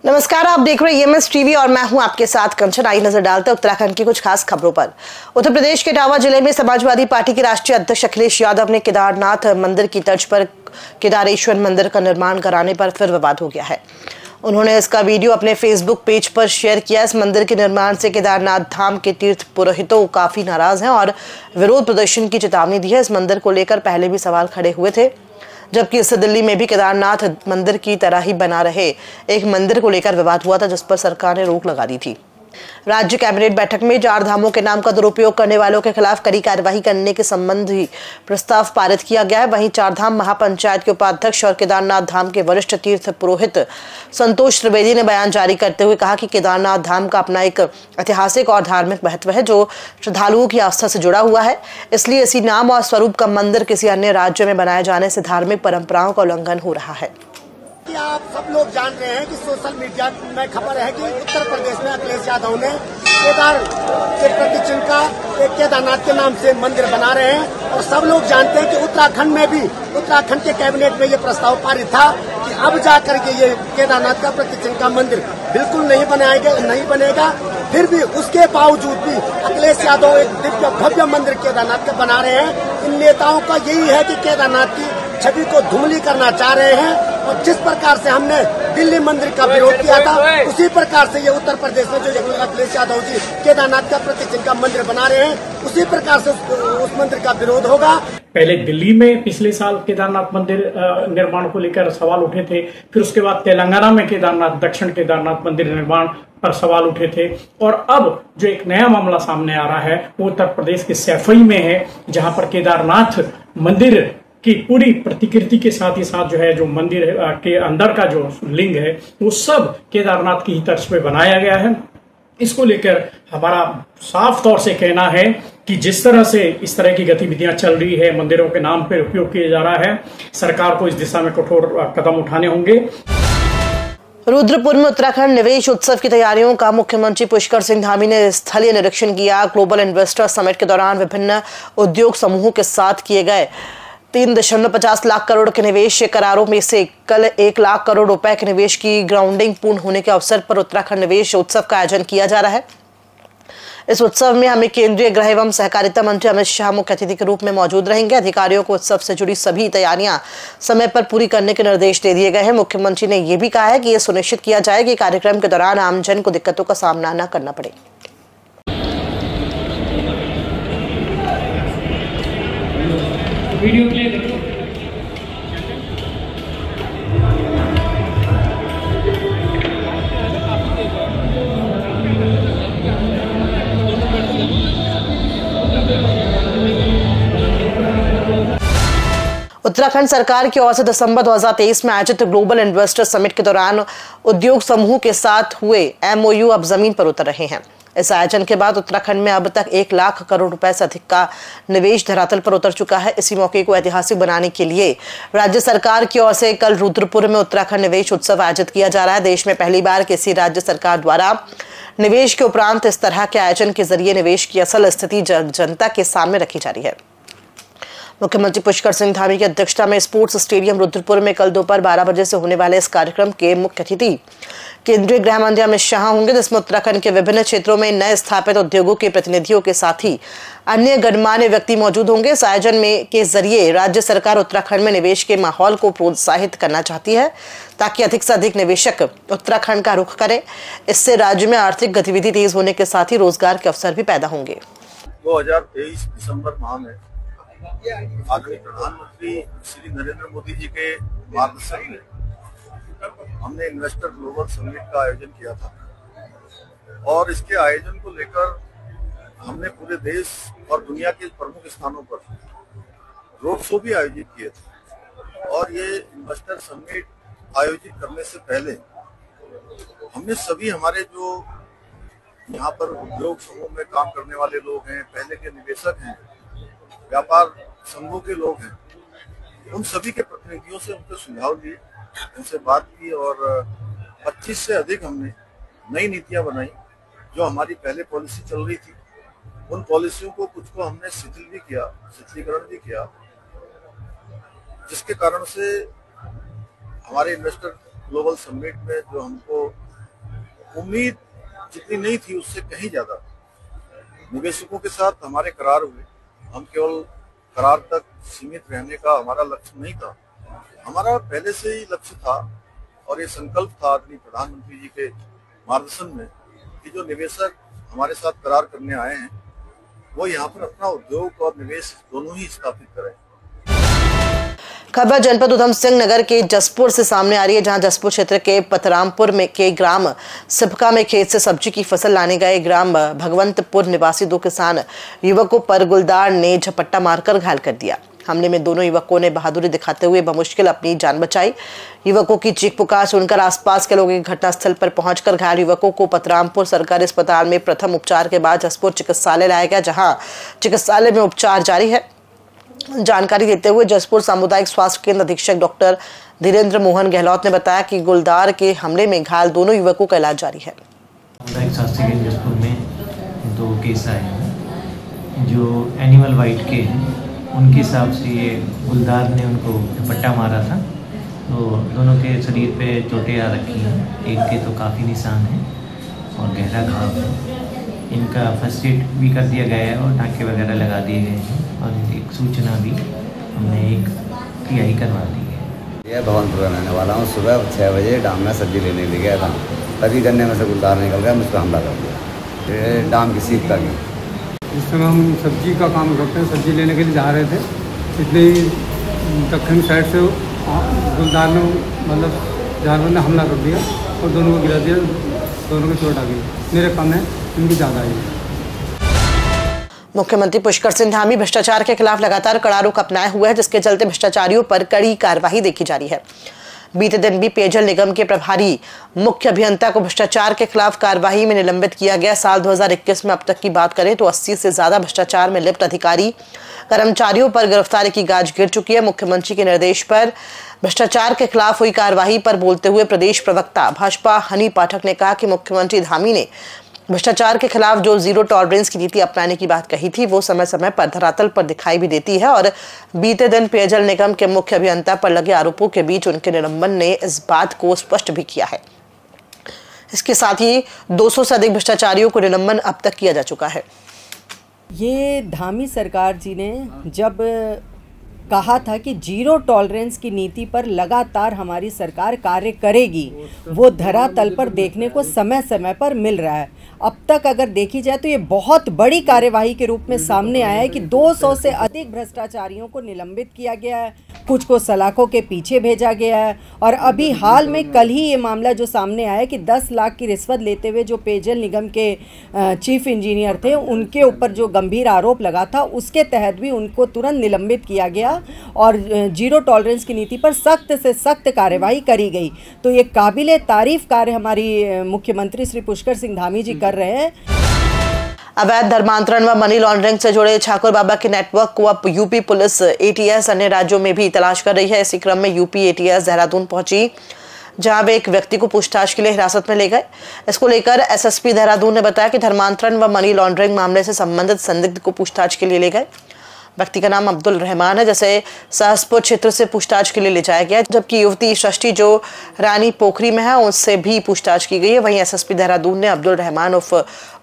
नमस्कार, आप देख रहे हैं EMS टीवी और मैं हूं आपके साथ कंचन। आई नजर डालते हैं उत्तराखंड की कुछ खास खबरों पर। उत्तर प्रदेश के इटावा जिले में समाजवादी पार्टी के राष्ट्रीय अध्यक्ष अखिलेश यादव ने केदारनाथ मंदिर की तर्ज पर केदारेश्वर मंदिर का निर्माण कराने पर फिर विवाद हो गया है। उन्होंने इसका वीडियो अपने फेसबुक पेज पर शेयर किया। इस मंदिर के निर्माण से केदारनाथ धाम के तीर्थ पुरोहितों काफी नाराज हैं और विरोध प्रदर्शन की चेतावनी दी है। इस मंदिर को लेकर पहले भी सवाल खड़े हुए थे, जबकि इससे दिल्ली में भी केदारनाथ मंदिर की तरह ही बना रहे एक मंदिर को लेकर विवाद हुआ था, जिस पर सरकार ने रोक लगा दी थी। राज्य कैबिनेट बैठक में 4 धामों के नाम का दुरुपयोग करने वालों के खिलाफ कड़ी कार्रवाई करने के संबंधी प्रस्ताव पारित किया गया है। वहीं 4 धाम महापंचायत के उपाध्यक्ष और केदारनाथ धाम के वरिष्ठ तीर्थ पुरोहित संतोष त्रिवेदी ने बयान जारी करते हुए कहा कि केदारनाथ धाम का अपना एक ऐतिहासिक और धार्मिक महत्व है जो श्रद्धालुओं की आस्था से जुड़ा हुआ है। इसलिए इसी नाम और स्वरूप का मंदिर किसी अन्य राज्य में बनाए जाने से धार्मिक परंपराओं का उल्लंघन हो रहा है। कि आप सब लोग जान रहे हैं कि सोशल मीडिया में खबर है कि उत्तर प्रदेश में अखिलेश यादव ने केदार के प्रतिचिन्ह का एक केदारनाथ के नाम से मंदिर बना रहे हैं। और सब लोग जानते हैं कि उत्तराखंड में भी उत्तराखंड के कैबिनेट में ये प्रस्ताव पारित था कि अब जाकर के ये केदारनाथ का प्रतिचिन्ह का मंदिर बिल्कुल नहीं बनेगा। फिर भी उसके बावजूद भी अखिलेश यादव एक दिव्य भव्य मंदिर केदारनाथ का बना रहे हैं। इन नेताओं का यही है कि केदारनाथ की छवि को धूमिल करना चाह रहे हैं। और जिस प्रकार से हमने दिल्ली मंदिर का विरोध किया था, उसी प्रकार से ये उत्तर प्रदेश में जो अखिलेश यादव जी केदारनाथ का प्रतिचिन्ह का मंदिर बना रहे हैं, उसी प्रकार से उस मंदिर का विरोध होगा। पहले दिल्ली में पिछले साल केदारनाथ मंदिर निर्माण को लेकर सवाल उठे थे, फिर उसके बाद तेलंगाना में दक्षिण केदारनाथ मंदिर निर्माण पर सवाल उठे थे, और अब जो एक नया मामला सामने आ रहा है वो उत्तर प्रदेश के सैफई में है, जहां पर केदारनाथ मंदिर की पूरी प्रतिकृति के साथ ही साथ जो है जो मंदिर के अंदर का जो लिंग है वो सब केदारनाथ की ही तर्ज पे बनाया गया है। इसको लेकर हमारा साफ तौर से कहना है कि जिस तरह से इस तरह की गतिविधियां चल रही है, मंदिरों के नाम पर उपयोग किया जा रहा है, सरकार को इस दिशा में कठोर कदम उठाने होंगे। रुद्रपुर में उत्तराखंड निवेश उत्सव की तैयारियों का मुख्यमंत्री पुष्कर सिंह धामी ने स्थलीय निरीक्षण किया। ग्लोबल इन्वेस्टर समिट के दौरान विभिन्न उद्योग समूहों के साथ किए गए 3.50 लाख करोड़ के निवेश करारों में से कल 1 लाख करोड़ रुपए के निवेश की ग्राउंडिंग पूर्ण होने के अवसर पर उत्तराखंड निवेश उत्सव का आयोजन किया जा रहा है। इस उत्सव में हमें केंद्रीय गृह एवं सहकारिता मंत्री अमित शाह मुख्य अतिथि के रूप में मौजूद रहेंगे। अधिकारियों को उत्सव से जुड़ी सभी तैयारियां समय पर पूरी करने के निर्देश दे दिए गए हैं। मुख्यमंत्री ने यह भी कहा है कि यह सुनिश्चित किया जाए कि कार्यक्रम के दौरान आमजन को दिक्कतों का सामना न करना पड़े। वीडियो प्ले करो। उत्तराखंड सरकार की ओर से दिसंबर 2023 में आयोजित ग्लोबल इन्वेस्टर समिट के दौरान उद्योग समूह के साथ हुए MOU अब जमीन पर उतर रहे हैं। इस आयोजन के बाद उत्तराखंड में अब तक 1 लाख करोड़ रुपए से अधिक का निवेश धरातल पर उतर चुका है। इसी मौके को ऐतिहासिक बनाने के लिए राज्य सरकार की ओर से कल रुद्रपुर में उत्तराखंड निवेश उत्सव आयोजित किया जा रहा है। देश में पहली बार किसी राज्य सरकार द्वारा निवेश के उपरांत इस तरह के आयोजन के जरिए निवेश की असल स्थिति जनता के सामने रखी जा रही है। मुख्यमंत्री पुष्कर सिंह धामी की अध्यक्षता में स्पोर्ट्स स्टेडियम रुद्रपुर में कल दोपहर 12 बजे से होने वाले इस कार्यक्रम के मुख्य अतिथि केंद्रीय गृह मंत्री अमित शाह होंगे, जिसमें उत्तराखंड के विभिन्न क्षेत्रों में नए स्थापित उद्योगों के प्रतिनिधियों के साथ ही अन्य गणमान्य व्यक्ति मौजूद होंगे। इस आयोजन में के जरिए राज्य सरकार उत्तराखंड में निवेश के माहौल को प्रोत्साहित करना चाहती है ताकि अधिक से अधिक निवेशक उत्तराखंड का रुख करें। इससे राज्य में आर्थिक गतिविधि तेज होने के साथ ही रोजगार के अवसर भी पैदा होंगे। 2023 दिसंबर माह में आदरणीय प्रधानमंत्री श्री नरेंद्र मोदी जी के मार्गदर्शन में हमने इन्वेस्टर ग्लोबल समिट का आयोजन किया था और इसके आयोजन को लेकर हमने पूरे देश और दुनिया के प्रमुख स्थानों पर रोड शो भी आयोजित किए थे। और ये इन्वेस्टर समिट आयोजित करने से पहले हमने सभी हमारे जो यहाँ पर उद्योग समूह में काम करने वाले लोग हैं, पहले के निवेशक हैं, व्यापार संघों के लोग हैं, उन सभी के प्रतिनिधियों से उनके सुझाव लिए, उनसे बात की और 25 से अधिक हमने नई नीतियां बनाई। जो हमारी पहले पॉलिसी चल रही थी उन पॉलिसियों को कुछ को हमने शिथिलीकरण भी किया, जिसके कारण से हमारे इन्वेस्टर ग्लोबल समिट में जो हमको उम्मीद जितनी नहीं थी उससे कहीं ज्यादा निवेशकों के साथ हमारे करार हुए। हम केवल करार तक सीमित रहने का हमारा लक्ष्य नहीं था, हमारा पहले से ही लक्ष्य था और ये संकल्प था आदरणीय प्रधानमंत्री जी के मार्गदर्शन में कि जो निवेशक हमारे साथ करार करने आए हैं वो यहाँ पर अपना उद्योग और निवेश दोनों ही स्थापित करें। खबर जनपद उधम सिंह नगर के जसपुर से सामने आ रही है, जहां जसपुर क्षेत्र के पतरामपुर में के ग्राम सिपका में खेत से सब्जी की फसल लाने गए ग्राम भगवंतपुर निवासी 2 किसान युवकों पर गुलदार ने झपट्टा मारकर घायल कर दिया। हमले में दोनों युवकों ने बहादुरी दिखाते हुए बमुश्किल अपनी जान बचाई। युवकों की चीख पुकार सुनकर आसपास के लोग घटनास्थल पर पहुंचकर घायल युवकों को पतरामपुर सरकारी अस्पताल में प्रथम उपचार के बाद जसपुर चिकित्सालय लाया गया, जहां चिकित्सालय में उपचार जारी है। जानकारी देते हुए जसपुर सामुदायिक स्वास्थ्य केंद्र अधीक्षक डॉक्टर धीरेन्द्र मोहन गहलोत ने बताया कि गुलदार के हमले में घायल दोनों युवकों का इलाज जारी है। सामुदायिक स्वास्थ्य केंद्र जसपुर में 2 केस आए हैं जो एनिमल वाइट के हैं। उनके हिसाब से ये गुलदार ने उनको झपट्टा मारा था, तो दोनों के शरीर पे चोटें आ रखी हैं। एक के तो काफ़ी निशान है और गहरा घाव है। इनका फर्स्ट एड भी कर दिया गया है और टाँके वगैरह लगा दिए गए हैं और एक सूचना भी हमने एक PI करवा दी है। यह भवनपुर रहने वाला हूँ। सुबह 6 बजे डाम में सब्जी लेने ले गया था, तभी गन्ने में से गुलदार निकल गया, मुझ पर हमला कर दिया। डाम की सीट का गया। इस समय हम सब्जी का काम करते हैं, सब्जी लेने के लिए जा रहे थे, इतने ही दक्षिण साइड से गुलदार ने मतलब जानवर ने हमला कर दिया और दोनों को गिरा दिया। दोनों को चोट आ गई। मेरे काम है इनकी ज़्यादा आई। मुख्यमंत्री पुष्कर सिंह धामी भ्रष्टाचार के खिलाफ लगातार कड़ा रुख अपनाए हुए हैं, जिसके चलते भ्रष्टाचारियों पर कड़ी कार्रवाई देखी जा रही है। बीते दिन भी पेयजल निगम के प्रभारी मुख्य अभियंता को भ्रष्टाचार के खिलाफ कार्रवाई में निलंबित किया गया। साल 2021 में अब तक की बात करें तो 80 से ज्यादा भ्रष्टाचार में लिप्त अधिकारी कर्मचारियों पर गिरफ्तारी की गाज गिर चुकी है। मुख्यमंत्री के निर्देश पर भ्रष्टाचार के खिलाफ हुई कार्रवाई पर बोलते हुए प्रदेश प्रवक्ता भाजपा हनी पाठक ने कहा कि मुख्यमंत्री धामी ने भ्रष्टाचार के खिलाफ जो जीरो टॉलरेंस की नीति अपनाने की बात कही थी वो समय समय पर धरातल पर दिखाई भी देती है और बीते दिन पेयजल निगम के मुख्य अभियंता पर लगे आरोपों के बीच उनके निलंबन ने इस बात को स्पष्ट भी किया है। इसके साथ ही 200 से अधिक भ्रष्टाचारियों को निलंबन अब तक किया जा चुका है। ये धामी सरकार जी ने जब कहा था कि जीरो टॉलरेंस की नीति पर लगातार हमारी सरकार कार्य करेगी, वो धरातल पर देखने को समय समय पर मिल रहा है। अब तक अगर देखी जाए तो ये बहुत बड़ी कार्यवाही के रूप में सामने आया है कि 200 से अधिक भ्रष्टाचारियों को निलंबित किया गया है, कुछ को सलाखों के पीछे भेजा गया है। और अभी हाल में कल ही ये मामला जो सामने आया कि 10 लाख की रिश्वत लेते हुए जो पेयजल निगम के चीफ इंजीनियर थे उनके ऊपर जो गंभीर आरोप लगा था, उसके तहत भी उनको तुरंत निलंबित किया गया और जीरो टॉलरेंस की नीति पर सख्त से सख्त कार्यवाही करी गई। तो ये काबिले तारीफ कार्य हमारी मुख्यमंत्री श्री पुष्कर सिंह धामी जी कर रहे हैं। अवैध धर्मांतरण व मनी लॉन्ड्रिंग से जुड़े ठाकुर बाबा के नेटवर्क को अब यूपी पुलिस ATS अन्य राज्यों में भी तलाश कर रही है। इसी क्रम में यूपी ATS देहरादून पहुंची, जहां वे एक व्यक्ति को पूछताछ के लिए हिरासत में ले गए। इसको लेकर SSP देहरादून ने बताया कि धर्मांतरण व मनी लॉन्ड्रिंग मामले से संबंधित संदिग्ध को पूछताछ के लिए ले गए। व्यक्ति का नाम अब्दुल रहमान है, जैसे सहसपुर क्षेत्र से पूछताछ के लिए ले जाया गया, जबकि युवती सृष्टि जो रानी पोखरी में है उससे भी पूछताछ की गई है। वहीं SSP देहरादून ने अब्दुल रहमान उर्फ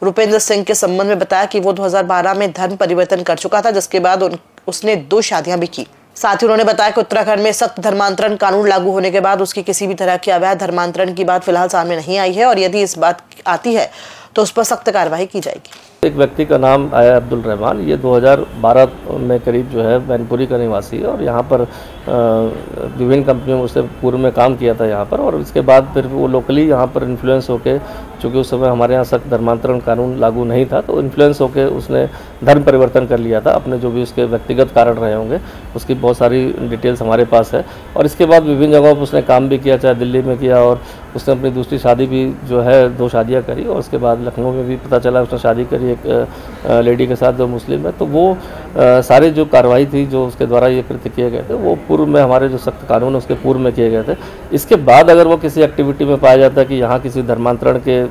रुपेंद्र सिंह के संबंध में बताया कि वो 2012 में धर्म परिवर्तन कर चुका था, जिसके बाद उसने 2 शादियां भी की। साथ ही उन्होंने बताया कि उत्तराखंड में सख्त धर्मांतरण कानून लागू होने के बाद उसकी किसी भी तरह के अवैध धर्मांतरण की बात फिलहाल सामने नहीं आई है और यदि इस बात आती है तो उस पर सख्त कार्रवाई की जाएगी। एक व्यक्ति का नाम आया अब्दुल रहमान, ये 2012 में करीब जो है मैनपुरी का निवासी है और यहाँ पर विभिन्न कंपनियों में उससे पूर्व में काम किया था यहाँ पर, और इसके बाद फिर वो लोकली यहाँ पर इन्फ्लुएंस होके, चूँकि उस समय हमारे यहाँ सख्त धर्मांतरण कानून लागू नहीं था, तो इन्फ्लुएंस होके उसने धर्म परिवर्तन कर लिया था। अपने जो भी उसके व्यक्तिगत कारण रहे होंगे उसकी बहुत सारी डिटेल्स हमारे पास है। और इसके बाद विभिन्न जगहों पर उसने काम भी किया, चाहे दिल्ली में किया और उसने अपनी दूसरी शादी भी जो है 2 शादियाँ करी, और उसके बाद लखनऊ में भी पता चला उसने शादी करी एक लेडी के साथ जो मुस्लिम है। तो वो सारे जो कार्रवाई थी जो उसके द्वारा ये कृत्य किए गए थे वो पूर्व में हमारे जो सख्त कानून है उसके पूर्व में किए गए थे। इसके बाद अगर वो किसी एक्टिविटी में पाया जाता है कि यहाँ किसी धर्मांतरण के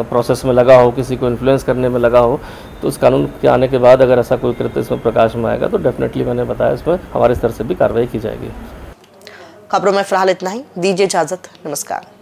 प्रोसेस में लगा हो, किसी को इन्फ्लुएंस करने में लगा हो, तो उस कानून के आने के बाद अगर ऐसा कोई कृत्य इसमें प्रकाश में आएगा तो डेफिनेटली मैंने बताया इसमें हमारे स्तर से भी कार्रवाई की जाएगी। खबरों में फिलहाल इतना ही, दीजिए इजाजत, नमस्कार।